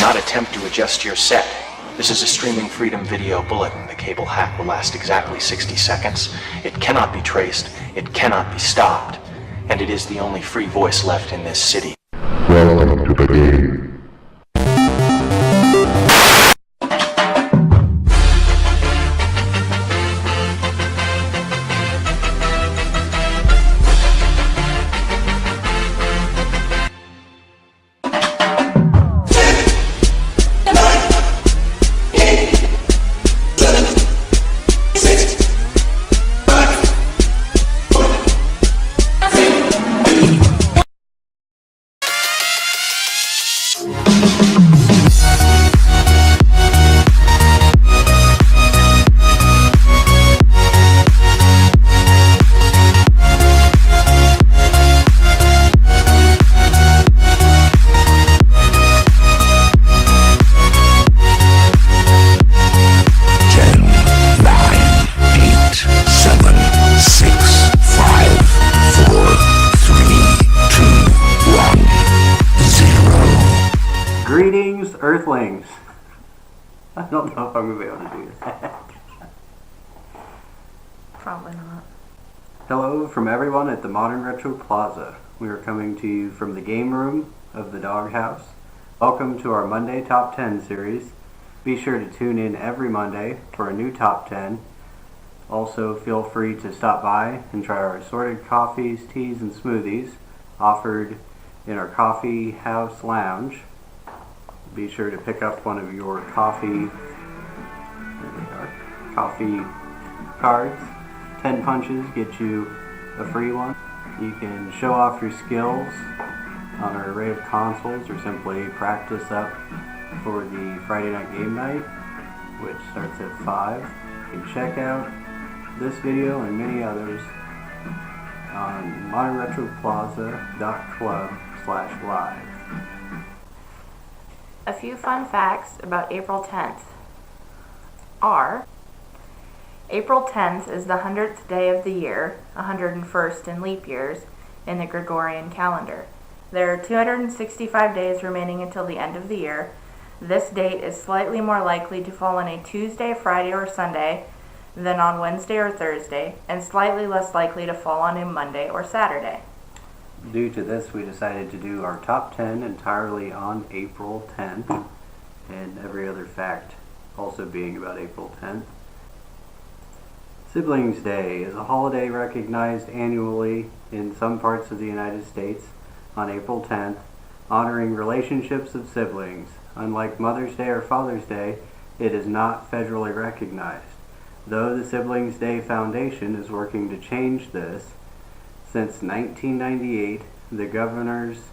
not attempt to adjust your set. This is a Streaming Freedom video bulletin. The cable hack will last exactly 60 seconds. It cannot be traced, it cannot be stopped, and it is the only free voice left in this city. Welcome to the game. Greetings, Earthlings. I don't know if I'm going to be able to do that. Probably not. Hello from everyone at the Modern Retro Plaza. We are coming to you from the game room of the Doghouse. Welcome to our Monday Top 10 series. Be sure to tune in every Monday for a new Top 10. Also, feel free to stop by and try our assorted coffees, teas, and smoothies offered in our Coffee House Lounge. Be sure to pick up one of your coffee cards. 10 punches get you a free one. You can show off your skills on our array of consoles or simply practice up for the Friday night game night, which starts at 5. You can check out this video and many others on modernretroplaza.club/live. A few fun facts about April 10th are: April 10th is the 100th day of the year, 101st in leap years, in the Gregorian calendar. There are 265 days remaining until the end of the year. This date is slightly more likely to fall on a Tuesday, Friday, or Sunday than on Wednesday or Thursday, and slightly less likely to fall on a Monday or Saturday. Due to this, we decided to do our top 10 entirely on April 10th, and every other fact also being about April 10th. Siblings Day is a holiday recognized annually in some parts of the United States on April 10th, honoring relationships of siblings. Unlike Mother's Day or Father's Day, it is not federally recognized. Though the Siblings Day Foundation is working to change this, since 1998, the governors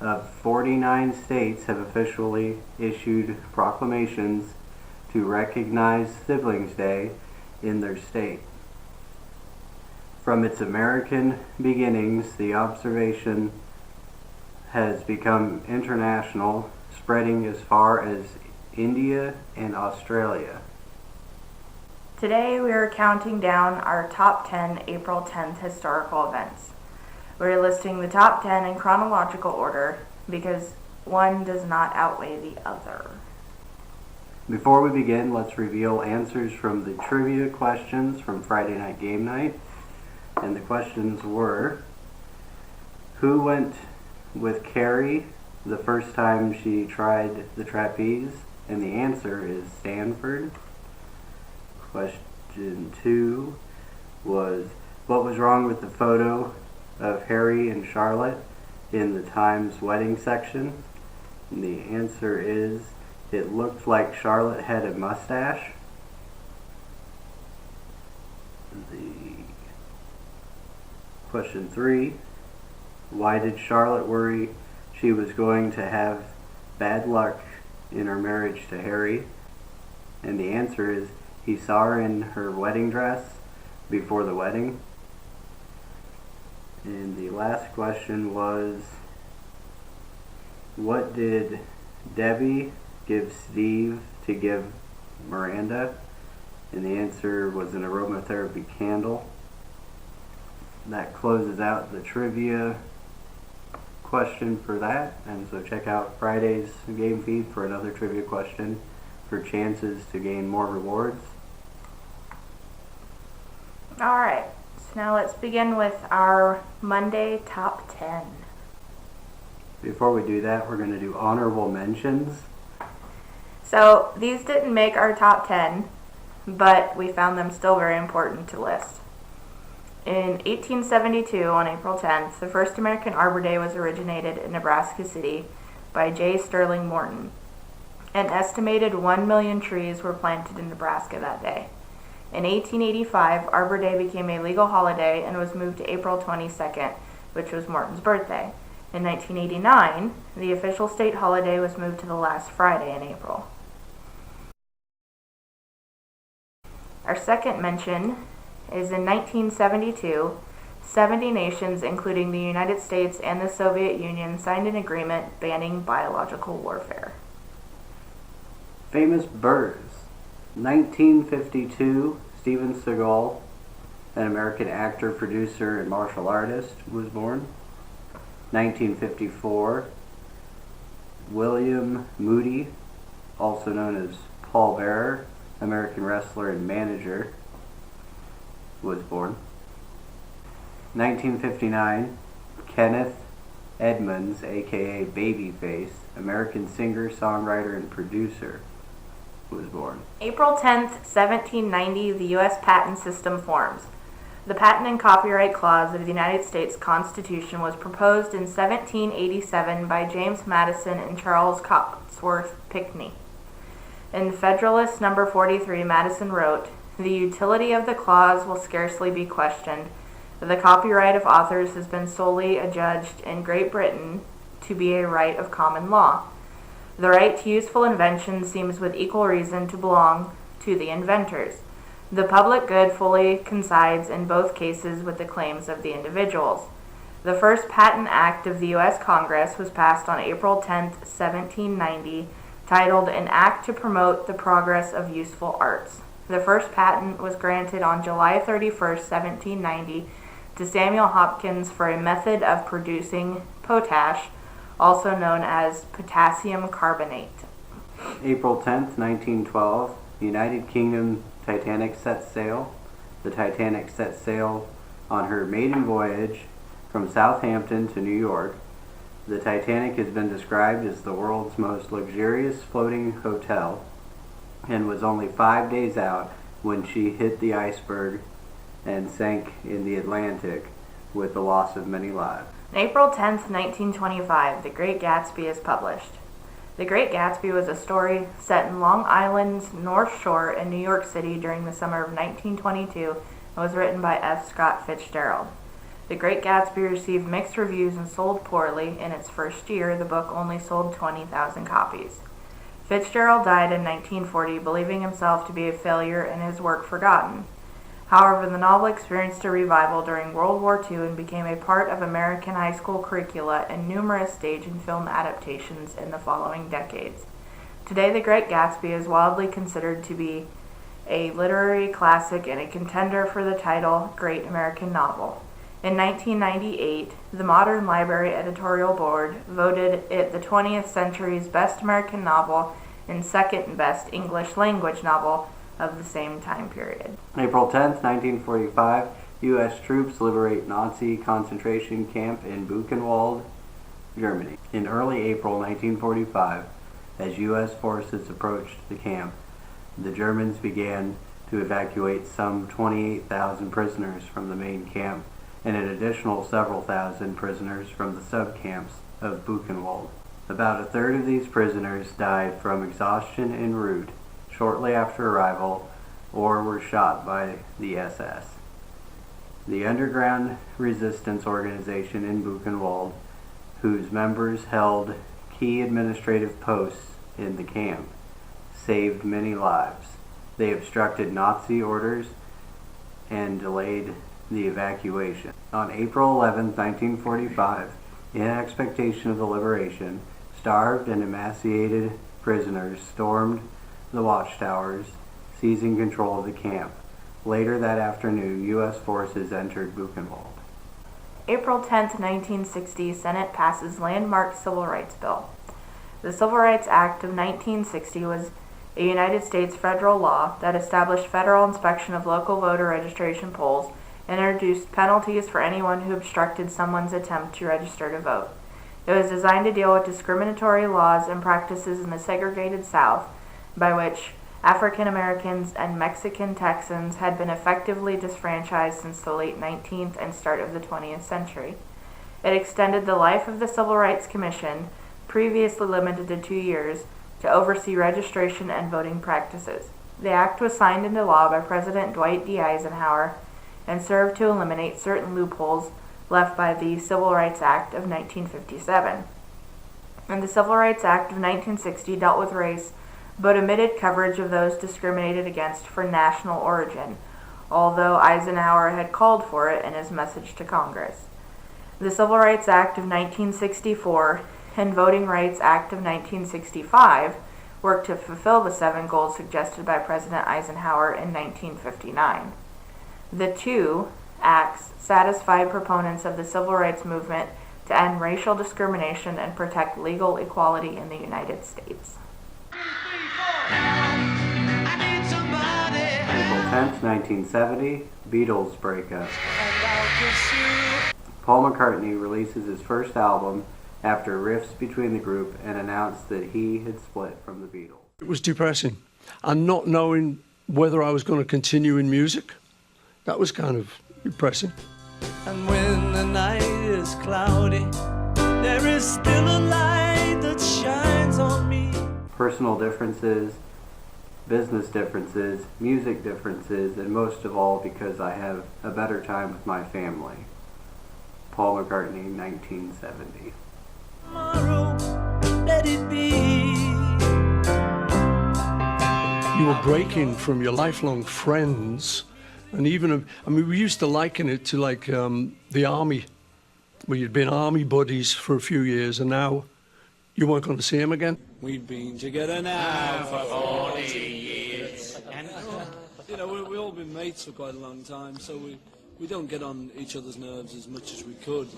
of 49 states have officially issued proclamations to recognize Siblings Day in their state. From its American beginnings, the observation has become international, spreading as far as India and Australia. Today we are counting down our top 10 April 10th historical events. We're listing the top 10 in chronological order because one does not outweigh the other. Before we begin, let's reveal answers from the trivia questions from Friday Night Game Night. And the questions were: who went with Carrie the first time she tried the trapeze? And the answer is Stanford. Question 2 was: what was wrong with the photo of Harry and Charlotte in the Times wedding section? And the answer is: it looked like Charlotte had a mustache. Question 3: why did Charlotte worry she was going to have bad luck in her marriage to Harry? And the answer is: he saw her in her wedding dress before the wedding. And the last question was: what did Debbie give Steve to give Miranda? And the answer was an aromatherapy candle. That closes out the trivia question for that, and so check out Friday's game feed for another trivia question for chances to gain more rewards. Alright, so now let's begin with our Monday top 10. Before we do that, we're going to do honorable mentions. So these didn't make our top 10, but we found them still very important to list. In 1872, on April 10th, the first American Arbor Day was originated in Nebraska City by J. Sterling Morton. An estimated 1 million trees were planted in Nebraska that day. In 1885, Arbor Day became a legal holiday and was moved to April 22nd, which was Morton's birthday. In 1989, the official state holiday was moved to the last Friday in April. Our second mention is in 1972, 70 nations, including the United States and the Soviet Union, signed an agreement banning biological warfare. Famous birds. 1952, Steven Seagal, an American actor, producer, and martial artist, was born. 1954, William Moody, also known as Paul Bearer, American wrestler and manager, was born. 1959, Kenneth Edmonds, aka Babyface, American singer, songwriter, and producer, was born. April 10th, 1790, the U.S. patent system forms. The Patent and Copyright Clause of the United States Constitution was proposed in 1787 by James Madison and Charles Cotesworth Pinckney. In Federalist No. 43, Madison wrote, "The utility of the clause will scarcely be questioned. The copyright of authors has been solely adjudged in Great Britain to be a right of common law. The right to useful invention seems with equal reason to belong to the inventors. The public good fully coincides in both cases with the claims of the individuals." The first Patent Act of the U.S. Congress was passed on April 10, 1790, titled "An Act to Promote the Progress of Useful Arts." The first patent was granted on July 31, 1790, to Samuel Hopkins for a method of producing potash, also known as potassium carbonate. April 10th, 1912, United Kingdom Titanic sets sail. The Titanic set sail on her maiden voyage from Southampton to New York. The Titanic has been described as the world's most luxurious floating hotel and was only 5 days out when she hit the iceberg and sank in the Atlantic with the loss of many lives. April 10th, 1925, The Great Gatsby is published. The Great Gatsby was a story set in Long Island's North Shore in New York City during the summer of 1922 and was written by F. Scott Fitzgerald. The Great Gatsby received mixed reviews and sold poorly. In its first year, the book only sold 20,000 copies. Fitzgerald died in 1940, believing himself to be a failure and his work forgotten. However, the novel experienced a revival during World War II and became a part of American high school curricula and numerous stage and film adaptations in the following decades. Today, The Great Gatsby is widely considered to be a literary classic and a contender for the title Great American Novel. In 1998, the Modern Library Editorial Board voted it the 20th century's best American novel and second best English language novel of the same time period. April 10th, 1945, U.S. troops liberate Nazi concentration camp in Buchenwald, Germany. In early April 1945, as U.S. forces approached the camp, the Germans began to evacuate some 28,000 prisoners from the main camp and an additional several thousand prisoners from the sub-camps of Buchenwald. About a third of these prisoners died from exhaustion en route shortly after arrival or were shot by the SS. The underground resistance organization in Buchenwald, whose members held key administrative posts in the camp, saved many lives. They obstructed Nazi orders and delayed the evacuation. On April 11, 1945, in expectation of the liberation, starved and emaciated prisoners stormed the watchtowers, seizing control of the camp. Later that afternoon, U.S. forces entered Buchenwald. April 10, 1960, Senate passes landmark Civil Rights Bill. The Civil Rights Act of 1960 was a United States federal law that established federal inspection of local voter registration polls and introduced penalties for anyone who obstructed someone's attempt to register to vote. It was designed to deal with discriminatory laws and practices in the segregated South, by which African Americans and Mexican Texans had been effectively disfranchised since the late 19th and start of the 20th century. It extended the life of the Civil Rights Commission, previously limited to 2 years, to oversee registration and voting practices. The act was signed into law by President Dwight D. Eisenhower and served to eliminate certain loopholes left by the Civil Rights Act of 1957. And the Civil Rights Act of 1960 dealt with race, but omitted coverage of those discriminated against for national origin, although Eisenhower had called for it in his message to Congress. The Civil Rights Act of 1964 and Voting Rights Act of 1965 worked to fulfill the 7 goals suggested by President Eisenhower in 1959. The 2 acts satisfied proponents of the civil rights movement to end racial discrimination and protect legal equality in the United States. April 10th, 1970, Beatles breakup. Paul McCartney releases his first album after rifts between the group and announced that he had split from the Beatles. It was depressing, and not knowing whether I was going to continue in music, that was kind of depressing. And when the night is cloudy, there is still a light that shines on me. Personal differences, business differences, music differences, and most of all because I have a better time with my family. Paul McCartney, 1970. Tomorrow, let it be. You were breaking from your lifelong friends, and even, we used to liken it to like the army, where you'd been army buddies for a few years, and now you weren't going to see him again. We've been together now for 40 years. And, we've all been mates for quite a long time, so we don't get on each other's nerves as much as we could.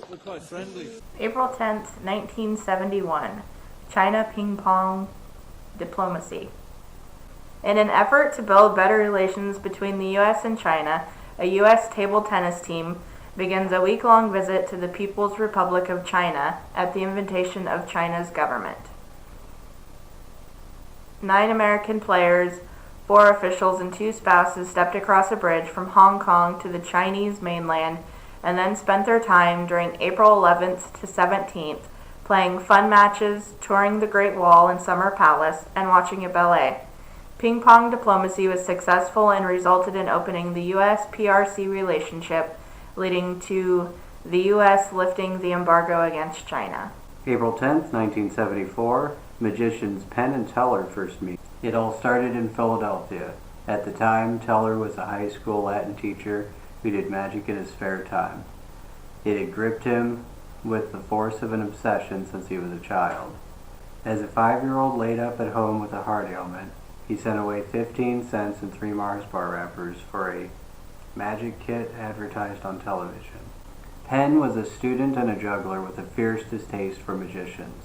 We're quite friendly. April 10th, 1971, China ping pong diplomacy. In an effort to build better relations between the U.S. and China, a U.S. table tennis team begins a week-long visit to the People's Republic of China at the invitation of China's government. 9 American players, 4 officials, and 2 spouses stepped across a bridge from Hong Kong to the Chinese mainland and then spent their time during April 11th to 17th playing fun matches, touring the Great Wall and Summer Palace, and watching a ballet. Ping pong diplomacy was successful and resulted in opening the U.S.-PRC relationship, leading to the U.S. lifting the embargo against China. April 10th, 1974, magicians Penn and Teller first meet. It all started in Philadelphia. At the time, Teller was a high school Latin teacher who did magic in his spare time. It had gripped him with the force of an obsession since he was a child. As a 5-year-old laid up at home with a heart ailment, he sent away 15 cents and 3 Mars bar wrappers for a magic kit advertised on television. Penn was a student and a juggler with a fierce distaste for magicians.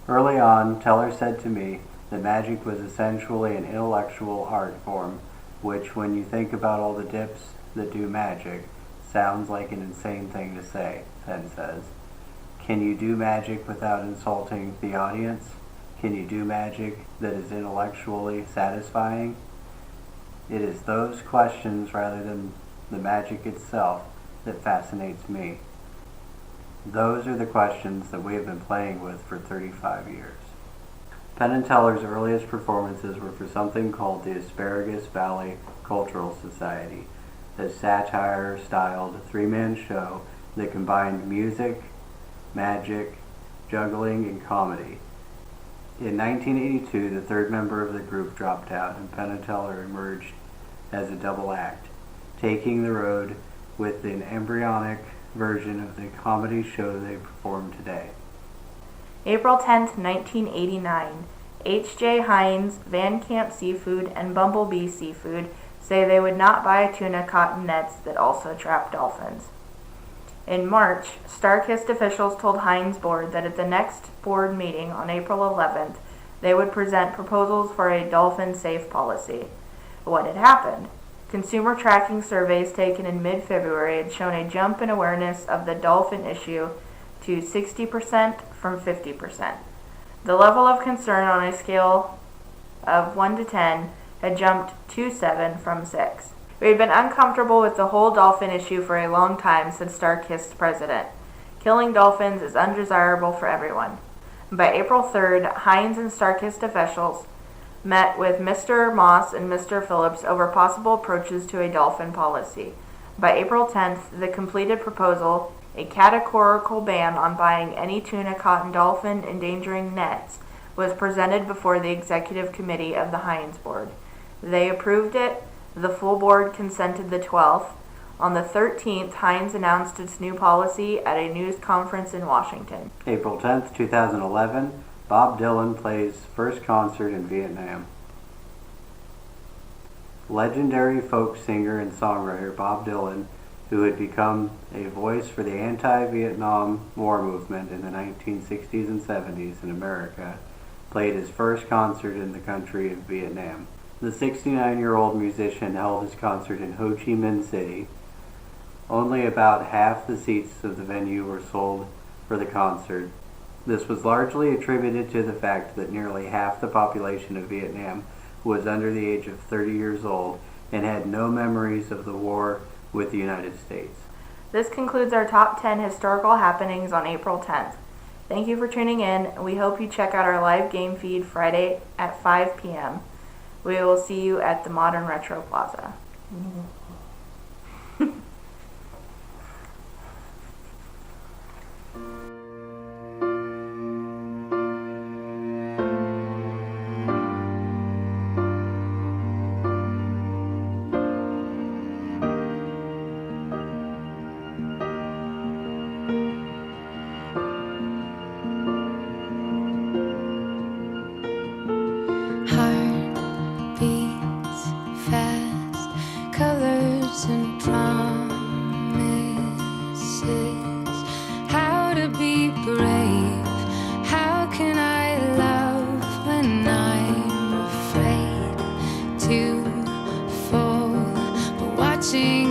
Early on, Teller said to me that magic was essentially an intellectual art form, which, when you think about all the dips that do magic, sounds like an insane thing to say, Penn says. Can you do magic without insulting the audience? Can you do magic that is intellectually satisfying? It is those questions rather than the magic itself that fascinates me. Those are the questions that we have been playing with for 35 years. Penn and Teller's earliest performances were for something called the Asparagus Valley Cultural Society, a satire-styled 3-man show that combined music, magic, juggling, and comedy. In 1982, the third member of the group dropped out, and Penn and Teller emerged as a double act, taking the road with an embryonic version of the comedy show they perform today. April 10th, 1989, H.J. Heinz, Van Camp Seafood, and Bumblebee Seafood say they would not buy tuna caught in nets that also trap dolphins. In March, StarKist officials told Heinz Board that at the next board meeting on April 11th, they would present proposals for a dolphin-safe policy. What had happened? Consumer tracking surveys taken in mid-February had shown a jump in awareness of the dolphin issue to 60% from 50%. The level of concern on a scale of 1 to 10 had jumped to 7 from 6. We had been uncomfortable with the whole dolphin issue for a long time, said StarKist's president. Killing dolphins is undesirable for everyone. By April 3rd, Heinz and StarKist officials met with Mr. Moss and Mr. Phillips over possible approaches to a dolphin policy. By April 10th, the completed proposal, a categorical ban on buying any tuna caught in dolphin endangering nets, was presented before the executive committee of the Heinz Board. They approved it. The full board consented the 12th. On the 13th, Heinz announced its new policy at a news conference in Washington. April 10th, 2011, Bob Dylan plays first concert in Vietnam. Legendary folk singer and songwriter Bob Dylan, who had become a voice for the anti-Vietnam War movement in the 1960s and 70s in America, played his first concert in the country of Vietnam. The 69-year-old musician held his concert in Ho Chi Minh City. Only about half the seats of the venue were sold for the concert. This was largely attributed to the fact that nearly half the population of Vietnam was under the age of 30 years old and had no memories of the war with the United States. This concludes our top 10 historical happenings on April 10th. Thank you for tuning in, and we hope you check out our live game feed Friday at 5 p.m. We will see you at the Modern Retro Plaza. Colors and promises, how to be brave, how can I love when I'm afraid to fall, but watching